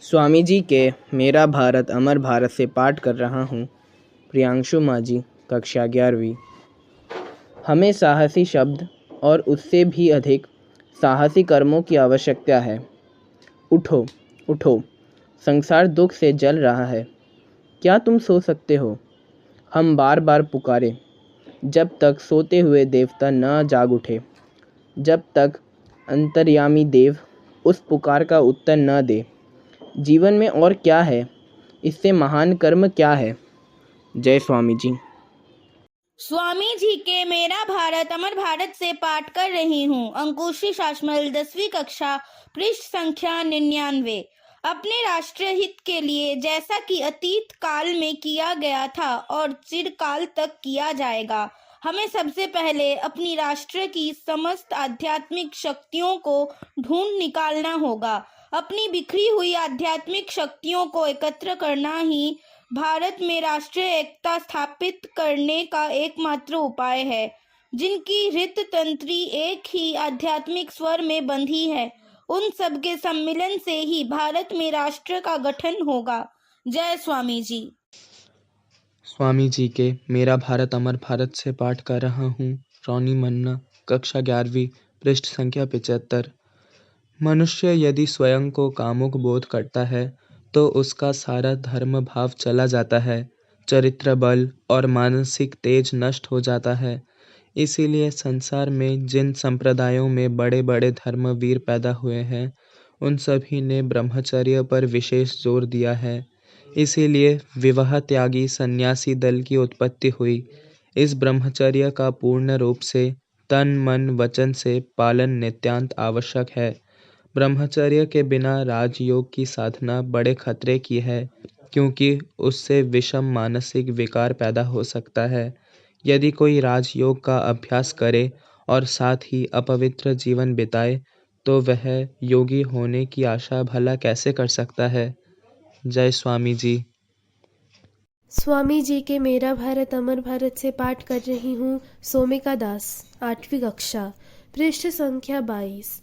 स्वामी जी के मेरा भारत अमर भारत से पाठ कर रहा हूँ। प्रियांशु माजी, कक्षा 11वीं। हमें साहसी शब्द और उससे भी अधिक साहसी कर्मों की आवश्यकता है। उठो, उठो, संसार दुख से जल रहा है। क्या तुम सो सकते हो? हम बार बार पुकारे, जब तक सोते हुए देवता न जाग उठे, जब तक अंतर्यामी देव उस पुकार का उत्तर न दे। जीवन में और क्या है? इससे महान कर्म क्या है? जय स्वामी जी। स्वामी जी के मेरा भारत अमर भारत से पाठ कर रही हूँ। अंकुशी शासमल 10वीं कक्षा, पृष्ठ संख्या 99। अपने राष्ट्रीय हित के लिए, जैसा कि अतीत काल में किया गया था और चिरकाल तक किया जाएगा, हमें सबसे पहले अपनी राष्ट्र की समस्त आध्यात्मिक शक्तियों को ढूंढ निकालना होगा। अपनी बिखरी हुई आध्यात्मिक शक्तियों को एकत्र करना ही भारत में राष्ट्रीय एकता स्थापित करने का एकमात्र उपाय है। जिनकी हृत तंत्री एक ही आध्यात्मिक स्वर में बंधी है, उन सब के सम्मिलन से ही भारत में राष्ट्र का गठन होगा। जय स्वामी जी। स्वामी जी के मेरा भारत अमर भारत से पाठ कर रहा हूँ। रोनी मन्ना, कक्षा 11वीं, पृष्ठ संख्या 75। मनुष्य यदि स्वयं को कामुक बोध करता है तो उसका सारा धर्म भाव चला जाता है, चरित्र बल और मानसिक तेज नष्ट हो जाता है। इसीलिए संसार में जिन संप्रदायों में बड़े बड़े धर्मवीर पैदा हुए हैं, उन सभी ने ब्रह्मचर्य पर विशेष जोर दिया है। इसीलिए विवाह त्यागी सन्यासी दल की उत्पत्ति हुई। इस ब्रह्मचर्य का पूर्ण रूप से तन मन वचन से पालन नित्यांत आवश्यक है। ब्रह्मचर्य के बिना राजयोग की साधना बड़े खतरे की है, क्योंकि उससे विषम मानसिक विकार पैदा हो सकता है। यदि कोई राजयोग का अभ्यास करे और साथ ही अपवित्र जीवन बिताए तो वह योगी होने की आशा भला कैसे कर सकता है? जय स्वामी जी। स्वामी जी के मेरा भारत अमर भारत से पाठ कर रही हूँ। सोमिका दास, 8वीं कक्षा, पृष्ठ संख्या 22।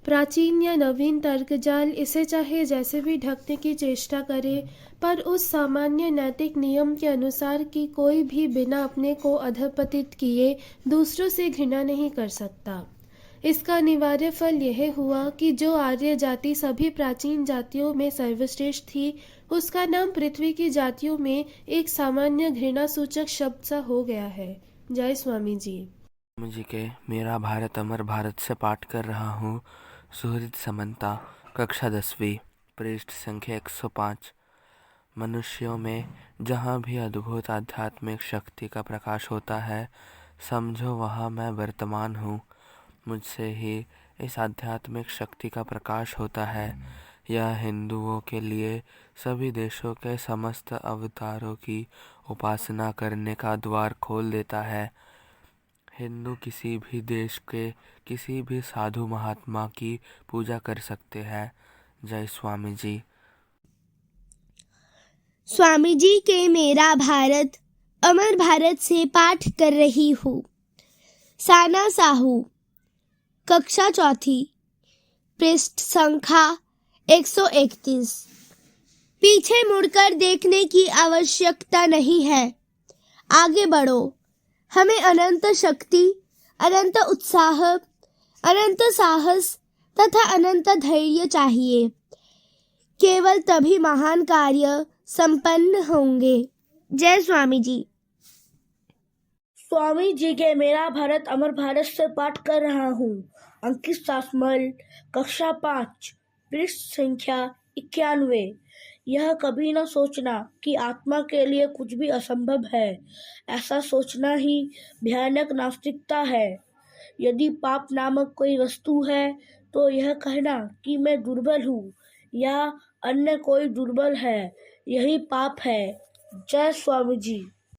प्राचीन या नवीन तर्कजाल इसे चाहे जैसे भी ढकने की चेष्टा करे, पर उस सामान्य नैतिक नियम के अनुसार कि कोई भी बिना अपने को अधपतित किए दूसरों से घृणा नहीं कर सकता। इसका अनिवार्य फल यह हुआ कि जो आर्य जाति सभी प्राचीन जातियों में सर्वश्रेष्ठ थी, उसका नाम पृथ्वी की जातियों में एक सामान्य घृणा सूचक शब्द सा हो गया है। जय स्वामी जी। मुझे के मेरा भारत अमर भारत से पाठ कर रहा हूँ। सुहृद समंता, कक्षा 10वीं, पृष्ठ संख्या 105। मनुष्यों में जहाँ भी अद्भुत आध्यात्मिक शक्ति का प्रकाश होता है, समझो वहाँ मैं वर्तमान हूँ। मुझसे ही इस आध्यात्मिक शक्ति का प्रकाश होता है। यह हिंदुओं के लिए सभी देशों के समस्त अवतारों की उपासना करने का द्वार खोल देता है। हिंदू किसी भी देश के किसी भी साधु महात्मा की पूजा कर सकते हैं। जय स्वामी जी। स्वामी जी के मेरा भारत अमर भारत से पाठ कर रही हूँ। साना साहू, कक्षा 4, पृष्ठ संख्या 131। पीछे मुड़कर देखने की आवश्यकता नहीं है, आगे बढ़ो। हमें अनंत शक्ति, अनंत उत्साह, अनंत साहस तथा अनंत धैर्य चाहिए। केवल तभी महान कार्य संपन्न होंगे। जय स्वामी जी। स्वामी जी के मेरा भारत अमर भारत से पाठ कर रहा हूँ। अंकित सासमल, कक्षा 5, पृष्ठ संख्या 91। यह कभी न सोचना कि आत्मा के लिए कुछ भी असंभव है। ऐसा सोचना ही भयानक नास्तिकता है। यदि पाप नामक कोई वस्तु है तो यह कहना कि मैं दुर्बल हूँ या अन्य कोई दुर्बल है, यही पाप है। जय स्वामी जी।